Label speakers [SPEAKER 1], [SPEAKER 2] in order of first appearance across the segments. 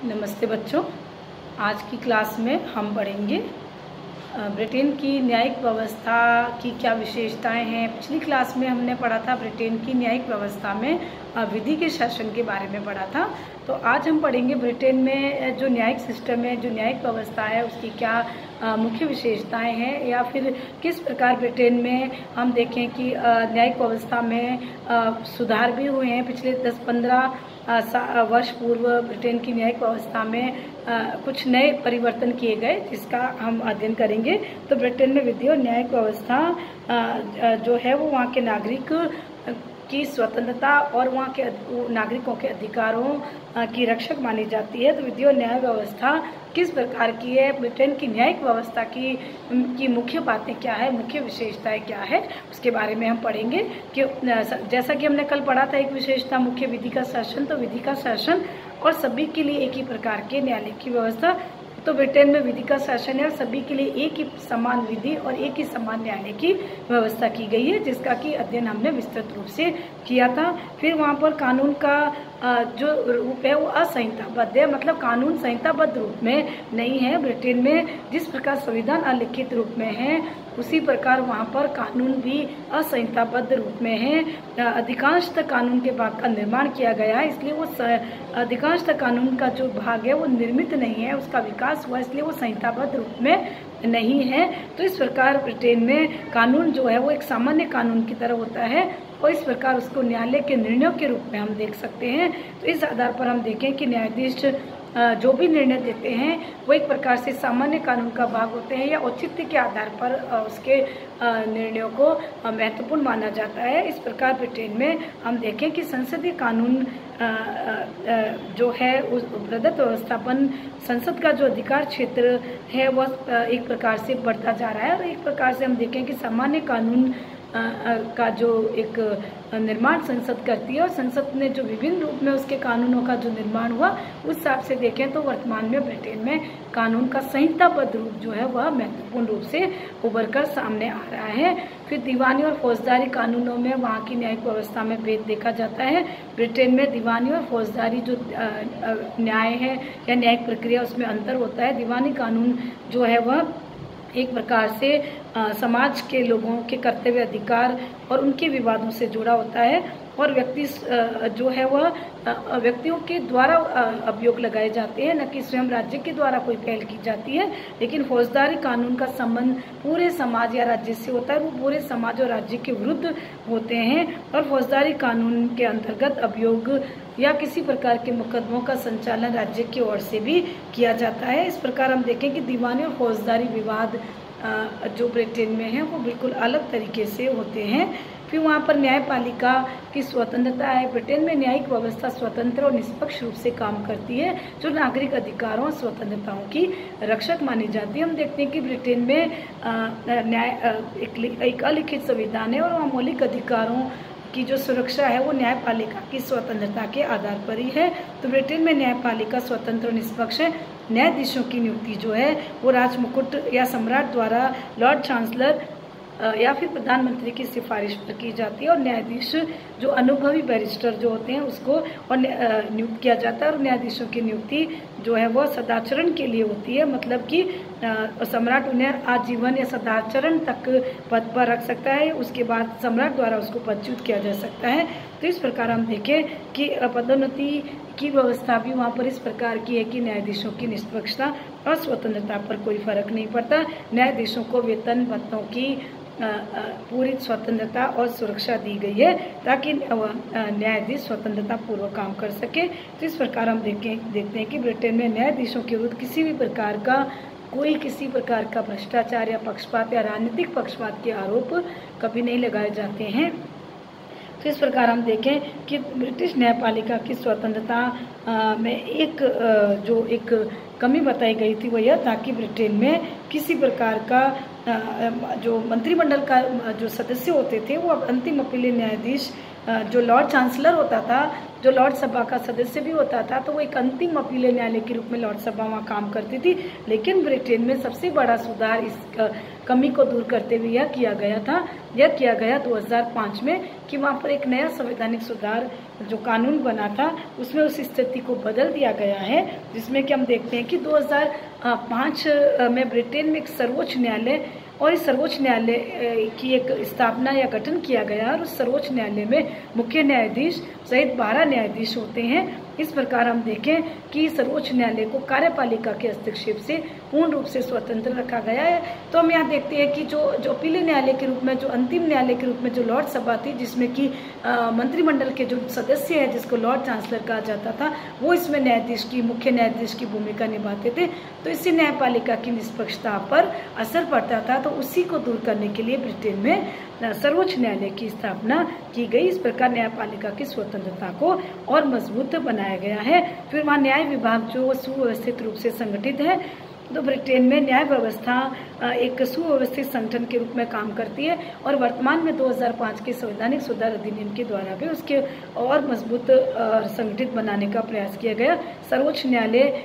[SPEAKER 1] नमस्ते बच्चों। आज की क्लास में हम पढ़ेंगे ब्रिटेन की न्यायिक व्यवस्था की क्या विशेषताएं हैं। पिछली क्लास में हमने पढ़ा था ब्रिटेन की न्यायिक व्यवस्था में विधि के शासन के बारे में पढ़ा था। तो आज हम पढ़ेंगे ब्रिटेन में जो न्यायिक सिस्टम है, जो न्यायिक व्यवस्था है, उसकी क्या मुख्य विशेषताएं हैं, या फिर किस प्रकार ब्रिटेन में हम देखें कि न्यायिक व्यवस्था में सुधार भी हुए हैं। पिछले 10-15 वर्ष पूर्व ब्रिटेन की न्यायिक व्यवस्था में कुछ नए परिवर्तन किए गए, जिसका हम अध्ययन करेंगे। तो ब्रिटेन में विधि और न्यायिक व्यवस्था जो है वो वहाँ के नागरिक की स्वतंत्रता और वहाँ के नागरिकों के अधिकारों की रक्षक मानी जाती है। तो विधि और न्याय व्यवस्था किस प्रकार की है, ब्रिटेन की न्यायिक व्यवस्था की मुख्य बातें क्या है, मुख्य विशेषताएं क्या है, उसके बारे में हम पढ़ेंगे। कि जैसा कि हमने कल पढ़ा था एक विशेषता मुख्य विधि का शासन, तो विधि का शासन और सभी के लिए एक ही प्रकार के न्यायालय की व्यवस्था। तो ब्रिटेन में विधि का शासन है और सभी के लिए एक ही समान विधि और एक ही समान न्यायालय की व्यवस्था की गई है, जिसका कि अध्ययन हमने विस्तृत रूप से किया था। फिर वहाँ पर कानून का जो रूप है वो असंहिताबद्ध है, मतलब कानून संहिताबद्ध रूप में नहीं है। ब्रिटेन में जिस प्रकार संविधान अलिखित रूप में है, उसी प्रकार वहाँ पर कानून भी असंहिताबद्ध रूप में है। अधिकांशतः कानून के भाग का निर्माण किया गया है, इसलिए वो अधिकांशतः कानून का जो भाग है वो निर्मित नहीं है, उसका विकास हुआ, इसलिए वो संहिताबद्ध रूप में नहीं है। तो इस प्रकार ब्रिटेन में कानून जो है वो एक सामान्य कानून की तरह होता है और इस प्रकार उसको न्यायालय के निर्णयों के रूप में हम देख सकते हैं। तो इस आधार पर हम देखें कि न्यायाधीश जो भी निर्णय देते हैं वो एक प्रकार से सामान्य कानून का भाग होते हैं, या औचित्य के आधार पर उसके निर्णयों को महत्वपूर्ण माना जाता है। इस प्रकार ब्रिटेन में हम देखें कि संसदीय कानून जो है उस प्रदत्त व्यवस्थापन संसद का जो अधिकार क्षेत्र है वह एक प्रकार से बढ़ता जा रहा है। और एक प्रकार से हम देखें कि सामान्य कानून का जो एक निर्माण संसद करती है, और संसद ने जो विभिन्न रूप में उसके कानूनों का जो निर्माण हुआ उस हिसाब से देखें तो वर्तमान में ब्रिटेन में कानून का संहिताबद्ध रूप जो है वह महत्वपूर्ण रूप से उभर कर सामने आ रहा है। फिर दीवानी और फौजदारी कानूनों में वहाँ की न्यायिक व्यवस्था में भेद देखा जाता है। ब्रिटेन में दीवानी और फौजदारी जो न्याय है या न्यायिक प्रक्रिया, उसमें अंतर होता है। दीवानी कानून जो है वह एक प्रकार से समाज के लोगों के कर्तव्य अधिकार और उनके विवादों से जुड़ा होता है, और व्यक्ति जो है वह व्यक्तियों के द्वारा अभियोग लगाए जाते हैं, न कि स्वयं राज्य के द्वारा कोई पहल की जाती है। लेकिन फौजदारी कानून का संबंध पूरे समाज या राज्य से होता है, वो पूरे समाज और राज्य के विरुद्ध होते हैं। और फौजदारी कानून के अंतर्गत अभियोग या किसी प्रकार के मुकदमों का संचालन राज्य की ओर से भी किया जाता है। इस प्रकार हम देखें कि दीवानी और फौजदारी विवाद जो ब्रिटेन में है वो बिल्कुल अलग तरीके से होते हैं। फिर वहाँ पर न्यायपालिका की स्वतंत्रता है। ब्रिटेन में न्यायिक व्यवस्था स्वतंत्र और निष्पक्ष रूप से काम करती है, जो नागरिक अधिकारों और स्वतंत्रताओं की रक्षक मानी जाती है। हम देखते हैं कि ब्रिटेन में एक अलिखित संविधान है और वहाँ मौलिक अधिकारों की जो सुरक्षा है वो न्यायपालिका की स्वतंत्रता के आधार पर ही है। तो ब्रिटेन में न्यायपालिका स्वतंत्र और निष्पक्ष है। न्यायाधीशों की नियुक्ति जो है वो राजमुकुट या सम्राट द्वारा लॉर्ड चांसलर या फिर प्रधानमंत्री की सिफारिश पर की जाती है। और न्यायाधीश जो अनुभवी बैरिस्टर जो होते हैं उसको और नियुक्त किया जाता है। और न्यायाधीशों की नियुक्ति जो है वह सदाचरण के लिए होती है, मतलब कि सम्राट उन्हें आजीवन या सदाचरण तक पद पर रख सकता है, उसके बाद सम्राट द्वारा उसको पदच्युत किया जा सकता है। तो इस प्रकार हम देखें कि पदोन्नति की व्यवस्था भी वहाँ पर इस प्रकार की है कि न्यायाधीशों की निष्पक्षता और स्वतंत्रता पर कोई फर्क नहीं पड़ता। न्यायाधीशों को वेतन भत्तों की पूरी स्वतंत्रता और सुरक्षा दी गई है, ताकि न्यायाधीश स्वतंत्रता पूर्वक काम कर सके। तो इस प्रकार हम देखते हैं कि ब्रिटेन में न्यायाधीशों के विरुद्ध किसी भी प्रकार का भ्रष्टाचार या पक्षपात या राजनीतिक पक्षपात के आरोप कभी नहीं लगाए जाते हैं। तो इस प्रकार हम देखें कि ब्रिटिश न्यायपालिका की स्वतंत्रता में एक कमी बताई गई थी, वह यह था कि ब्रिटेन में किसी प्रकार का जो मंत्रिमंडल का जो सदस्य होते थे वो अब अंतिम अपीलीय न्यायाधीश जो लॉर्ड चांसलर होता था, जो लॉर्ड सभा का सदस्य भी होता था, तो वो एक अंतिम अपीलीय न्यायालय के रूप में लॉर्ड सभा वहाँ काम करती थी। लेकिन ब्रिटेन में सबसे बड़ा सुधार इस कमी को दूर करते हुए यह किया गया 2005 में कि वहाँ पर एक नया संवैधानिक सुधार जो कानून बना था उसमें उस स्थिति को बदल दिया गया है, जिसमें कि हम देखते हैं कि 2005 में ब्रिटेन में एक सर्वोच्च न्यायालय और इस सर्वोच्च न्यायालय की एक स्थापना या गठन किया गया और उस सर्वोच्च न्यायालय में मुख्य न्यायाधीश सहित 12 न्यायाधीश होते हैं। इस प्रकार हम देखें कि सर्वोच्च न्यायालय को कार्यपालिका के हस्तक्षेप से पूर्ण रूप से स्वतंत्र रखा गया है। तो हम यहाँ देखते हैं कि जो अपीलीय न्यायालय के रूप में, जो अंतिम न्यायालय के रूप में जो लॉर्ड सभा थी, जिसमें कि मंत्रिमंडल के जो सदस्य हैं जिसको लॉर्ड चांसलर कहा जाता था, वो इसमें मुख्य न्यायाधीश की भूमिका निभाते थे। तो इससे न्यायपालिका की निष्पक्षता पर असर पड़ता था। तो उसी को दूर करने के लिए ब्रिटेन में सर्वोच्च न्यायालय की स्थापना की गई। इस प्रकार न्यायपालिका की स्वतंत्रता को और मजबूत बनाया गया है। फिर वहाँ न्याय विभाग जो सुव्यवस्थित रूप से संगठित है, तो ब्रिटेन में न्याय व्यवस्था एक सुव्यवस्थित संगठन के रूप में काम करती है और वर्तमान में 2005 के संवैधानिक सुधार अधिनियम के द्वारा भी उसके और मजबूत संगठित बनाने का प्रयास किया गया। सर्वोच्च न्यायालय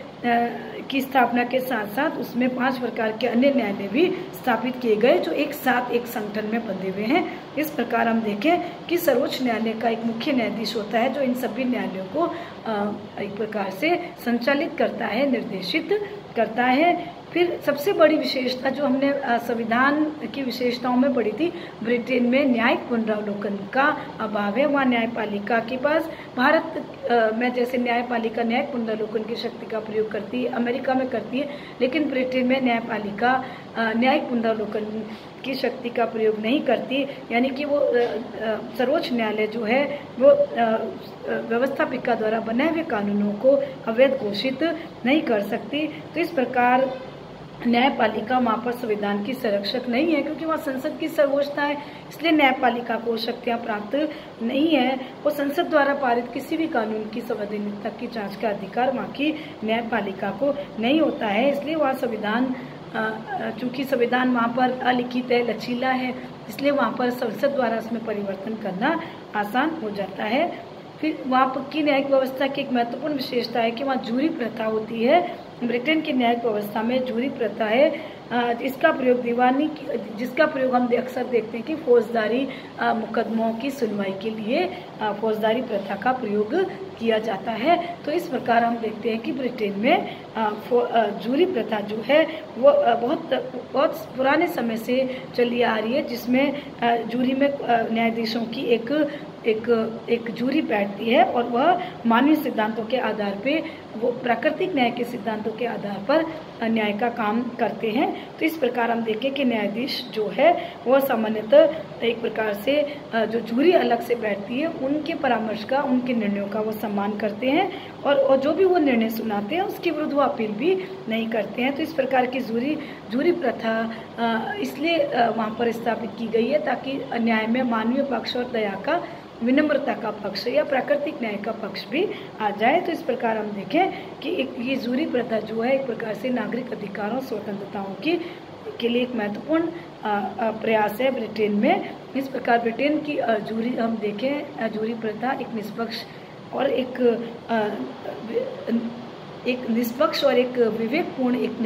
[SPEAKER 1] की स्थापना के साथ साथ उसमें 5 प्रकार के अन्य न्यायालय भी स्थापित किए गए जो एक साथ एक संगठन में बंधे हुए हैं। इस प्रकार हम देखें कि सर्वोच्च न्यायालय का एक मुख्य न्यायाधीश होता है जो इन सभी न्यायालयों को एक प्रकार से संचालित करता है, निर्देशित करता है। फिर सबसे बड़ी विशेषता जो हमने संविधान की विशेषताओं में पढ़ी थी, ब्रिटेन में न्यायिक पुनरावलोकन का अभाव है। वहाँ न्यायपालिका के पास भारत में जैसे न्यायपालिका न्यायिक पुनरावलोकन की शक्ति का प्रयोग करती है, अमेरिका में करती है, लेकिन ब्रिटेन में न्यायपालिका न्यायिक पुनरावलोकन की शक्ति का प्रयोग नहीं करती। यानी कि वो सर्वोच्च न्यायालय जो है वो व्यवस्थापिका द्वारा बनाए हुए कानूनों को अवैध घोषित नहीं कर सकती। तो इस प्रकार न्यायपालिका वहाँ पर संविधान की संरक्षक नहीं है, क्योंकि वहाँ संसद की सर्वोच्चता है, इसलिए न्यायपालिका को शक्तियाँ प्राप्त नहीं है। वो संसद द्वारा पारित किसी भी कानून की संवैधानिकता की जांच का अधिकार वहाँ की न्यायपालिका को नहीं होता है। इसलिए वहाँ संविधान, चूँकि संविधान वहाँ पर अलिखित है, लचीला है, इसलिए वहाँ पर संसद द्वारा उसमें परिवर्तन करना आसान हो जाता है। फिर वहाँ की न्यायिक व्यवस्था की एक महत्वपूर्ण विशेषता है कि वहाँ जूरी प्रथा होती है। ब्रिटेन की न्यायिक व्यवस्था में जूरी प्रथा है, जिसका प्रयोग हम अक्सर देखते हैं कि फौजदारी मुकदमों की सुनवाई के लिए फौजदारी प्रथा का प्रयोग किया जाता है। तो इस प्रकार हम देखते हैं कि ब्रिटेन में जूरी प्रथा जो है वो बहुत पुराने समय से चली आ रही है, जिसमें जूरी में न्यायाधीशों की एक जूरी बैठती है और वह मानवीय सिद्धांतों के आधार पे, वो प्राकृतिक न्याय के सिद्धांतों के आधार पर न्याय का काम करते हैं। तो इस प्रकार हम देखें कि न्यायाधीश जो है वह सामान्यतः एक प्रकार से जो जूरी अलग से बैठती है उनके परामर्श का, उनके निर्णयों का वो सम्मान करते हैं और जो भी वो निर्णय सुनाते हैं उसके विरुद्ध वो अपील भी नहीं करते हैं। तो इस प्रकार की जूरी प्रथा इसलिए वहाँ पर स्थापित की गई है ताकि न्याय में मानवीय पक्ष और दया का, विनम्रता का पक्ष या प्राकृतिक न्याय का पक्ष भी आ जाए। तो इस प्रकार हम देखें कि ये जूरी प्रथा जो है एक प्रकार से नागरिक अधिकारों, स्वतंत्रताओं के लिए एक महत्वपूर्ण प्रयास है ब्रिटेन में। इस प्रकार ब्रिटेन की जूरी हम देखें, जूरी प्रथा एक निष्पक्ष और एक निष्पक्ष और एक विवेकपूर्ण, एक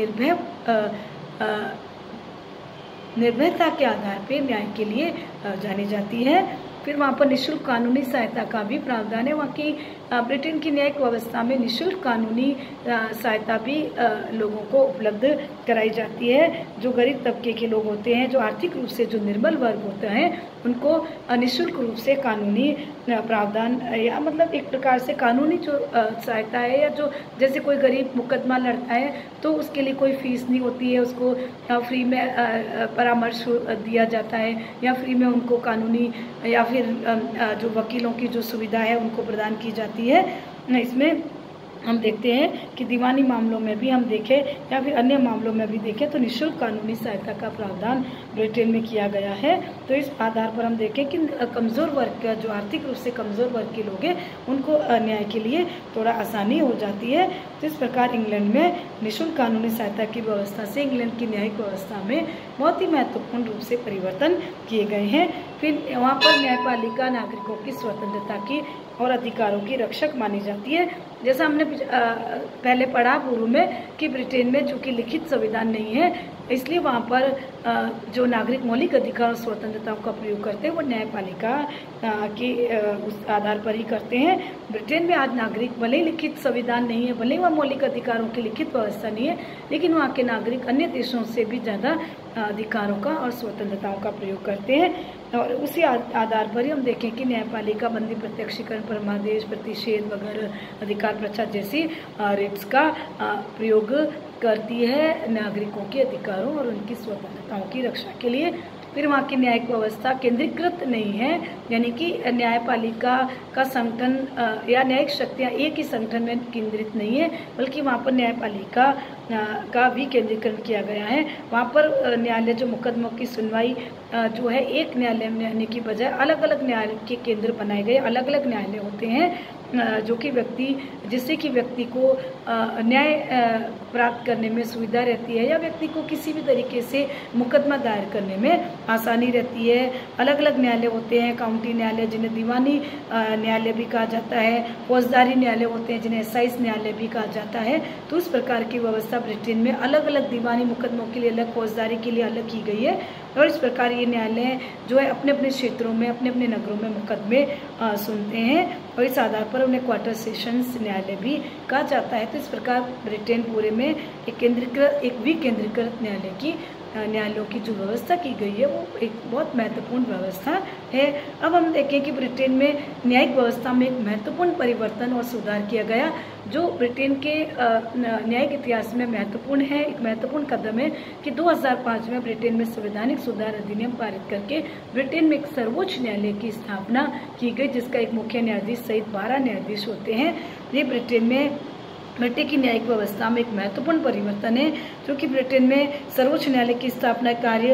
[SPEAKER 1] निर्भयता के आधार पर न्याय के लिए जानी जाती है। फिर वहाँ पर निःशुल्क कानूनी सहायता का भी प्रावधान है। वहाँ की ब्रिटेन की न्यायिक व्यवस्था में निःशुल्क कानूनी सहायता भी लोगों को उपलब्ध कराई जाती है। जो गरीब तबके के लोग होते हैं, जो आर्थिक रूप से जो निर्बल वर्ग होते हैं, उनको निःशुल्क रूप से कानूनी प्रावधान या मतलब एक प्रकार से कानूनी जो सहायता है, या जो जैसे कोई गरीब मुकदमा लड़ता है तो उसके लिए कोई फीस नहीं होती है, उसको फ्री में परामर्श दिया जाता है या फ्री में उनको कानूनी या फिर जो वकीलों की जो सुविधा है उनको प्रदान की जाती है। इसमें हम देखते हैं कि दीवानी मामलों में भी हम देखें या फिर अन्य मामलों में भी देखें तो निःशुल्क कानूनी सहायता का प्रावधान ब्रिटेन में किया गया है। तो इस आधार पर हम देखें कि कमज़ोर वर्ग का जो आर्थिक रूप से कमज़ोर वर्ग के लोग हैं उनको न्याय के लिए थोड़ा आसानी हो जाती है। तो इस प्रकार इंग्लैंड में निःशुल्क कानूनी सहायता की व्यवस्था से इंग्लैंड की न्यायिक व्यवस्था में बहुत ही महत्वपूर्ण रूप से परिवर्तन किए गए हैं। फिर वहाँ पर न्यायपालिका नागरिकों की स्वतंत्रता की और अधिकारों की रक्षक मानी जाती है। जैसा हमने पहले पढ़ा पूर्व में कि ब्रिटेन में चूँकि लिखित संविधान नहीं है इसलिए वहाँ पर जो नागरिक मौलिक अधिकार और स्वतंत्रताओं का प्रयोग करते हैं वो न्यायपालिका के उस आधार पर ही करते हैं। ब्रिटेन में आज नागरिक भले ही लिखित संविधान नहीं है, भले ही वहाँ मौलिक अधिकारों की लिखित व्यवस्था नहीं है, लेकिन वहाँ के नागरिक अन्य देशों से भी ज़्यादा अधिकारों का और स्वतंत्रताओं का प्रयोग करते हैं। और उसी आधार पर ही हम देखें कि न्यायपालिका बंदी प्रत्यक्षीकरण परमादेश प्रतिषेध वगैरह अधिकार प्रचार जैसी रिट्स का प्रयोग करती है नागरिकों के अधिकारों और उनकी स्वतंत्रताओं की रक्षा के लिए। फिर वहाँ की न्यायिक व्यवस्था केंद्रीकृत नहीं है, यानी कि न्यायपालिका का संगठन या न्यायिक शक्तियाँ एक ही संगठन में केंद्रित नहीं है, बल्कि वहाँ पर न्यायपालिका का भी केंद्रीकरण किया गया है। वहाँ पर न्यायालय जो मुकदमों की सुनवाई जो है एक न्यायालय में रहने की बजाय अलग अलग न्यायालय के केंद्र बनाए गए अलग अलग न्यायालय होते हैं, जो कि जिससे कि व्यक्ति को न्याय प्राप्त करने में सुविधा रहती है या व्यक्ति को किसी भी तरीके से मुकदमा दायर करने में आसानी रहती है। अलग अलग न्यायालय होते हैं, काउंटी न्यायालय जिन्हें दीवानी न्यायालय भी कहा जाता है, फौजदारी न्यायालय होते हैं जिन्हें एक्साइज न्यायालय भी कहा जाता है। तो इस प्रकार की व्यवस्था ब्रिटेन में अलग अलग दीवानी मुकदमों के लिए अलग, फौजदारी के लिए अलग की गई है। और इस प्रकार ये न्यायालय जो है अपने अपने क्षेत्रों में अपने अपने नगरों में मुकदमे सुनते हैं और इस आधार पर उन्हें क्वार्टर सेशंस न्यायालय भी कहा जाता है। तो इस प्रकार ब्रिटेन पूरे में एक विकेंद्रीकृत न्यायालयों की जो व्यवस्था की गई है वो एक बहुत महत्वपूर्ण व्यवस्था है। अब हम देखें कि ब्रिटेन में न्यायिक व्यवस्था में एक महत्वपूर्ण परिवर्तन और सुधार किया गया जो ब्रिटेन के न्यायिक इतिहास में महत्वपूर्ण है। एक महत्वपूर्ण कदम है कि 2005 में ब्रिटेन में संवैधानिक सुधार अधिनियम पारित करके ब्रिटेन में एक सर्वोच्च न्यायालय की स्थापना की गई, जिसका एक मुख्य न्यायाधीश सहित 12 न्यायाधीश होते हैं। ये ब्रिटेन की न्यायिक व्यवस्था में एक महत्वपूर्ण परिवर्तन है, क्योंकि ब्रिटेन में सर्वोच्च न्यायालय की स्थापना कार्य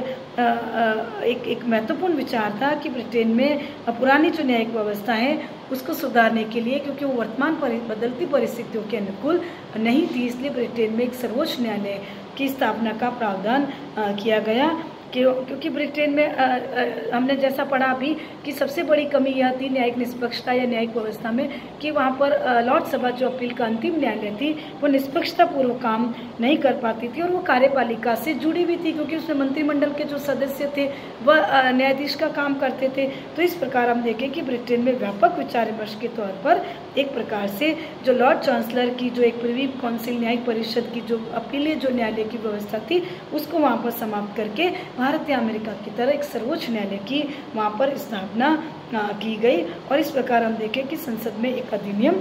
[SPEAKER 1] एक महत्वपूर्ण विचार था कि ब्रिटेन में पुरानी जो न्यायिक व्यवस्था है उसको सुधारने के लिए, क्योंकि वो वर्तमान बदलती परिस्थितियों के अनुकूल नहीं थी, इसलिए ब्रिटेन में एक सर्वोच्च न्यायालय की स्थापना का प्रावधान किया गया। क्योंकि ब्रिटेन में हमने जैसा पढ़ा अभी कि सबसे बड़ी कमी यह थी न्यायिक निष्पक्षता या न्यायिक व्यवस्था में कि वहाँ पर लॉर्ड सभा जो अपील का अंतिम न्यायालय थी वो निष्पक्षता पूर्वक काम नहीं कर पाती थी और वो कार्यपालिका से जुड़ी हुई थी, क्योंकि उसमें मंत्रिमंडल के जो सदस्य थे वह न्यायाधीश का काम करते थे। तो इस प्रकार हम देखें कि ब्रिटेन में व्यापक विचार विमर्श के तौर पर एक प्रकार से जो लॉर्ड चांसलर की जो एक प्रिवी काउंसिल न्यायिक परिषद की जो अपीलीय जो न्यायालय की व्यवस्था थी उसको वहाँ पर समाप्त करके भारत या अमेरिका की तरह एक सर्वोच्च न्यायालय की वहाँ पर स्थापना की गई। और इस प्रकार हम देखें कि संसद में एक अधिनियम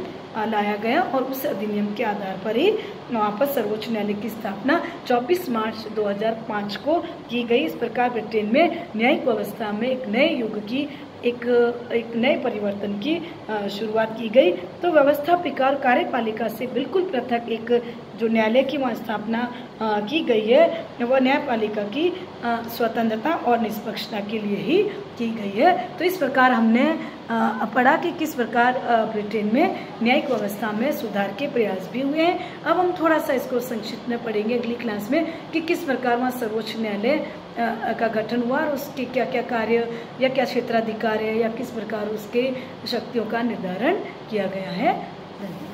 [SPEAKER 1] लाया गया और उस अधिनियम के आधार पर ही वहाँ पर सर्वोच्च न्यायालय की स्थापना 24 मार्च 2005 को की गई। इस प्रकार ब्रिटेन में न्यायिक व्यवस्था में एक नए युग की एक नए परिवर्तन की शुरुआत की गई। तो व्यवस्थापिका और कार्यपालिका से बिल्कुल पृथक एक जो न्यायालय की वहाँ स्थापना की गई है वह न्यायपालिका की स्वतंत्रता और निष्पक्षता के लिए ही की गई है। तो इस प्रकार हमने पढ़ा कि किस प्रकार ब्रिटेन में न्यायिक व्यवस्था में सुधार के प्रयास भी हुए हैं। अब हम थोड़ा सा इसको संक्षिप्त में पढ़ेंगे अगली क्लास में कि किस प्रकार वहाँ सर्वोच्च न्यायालय का गठन हुआ और उसके क्या क्या कार्य या क्या क्षेत्राधिकार है या किस प्रकार उसके शक्तियों का निर्धारण किया गया है। धन्यवाद।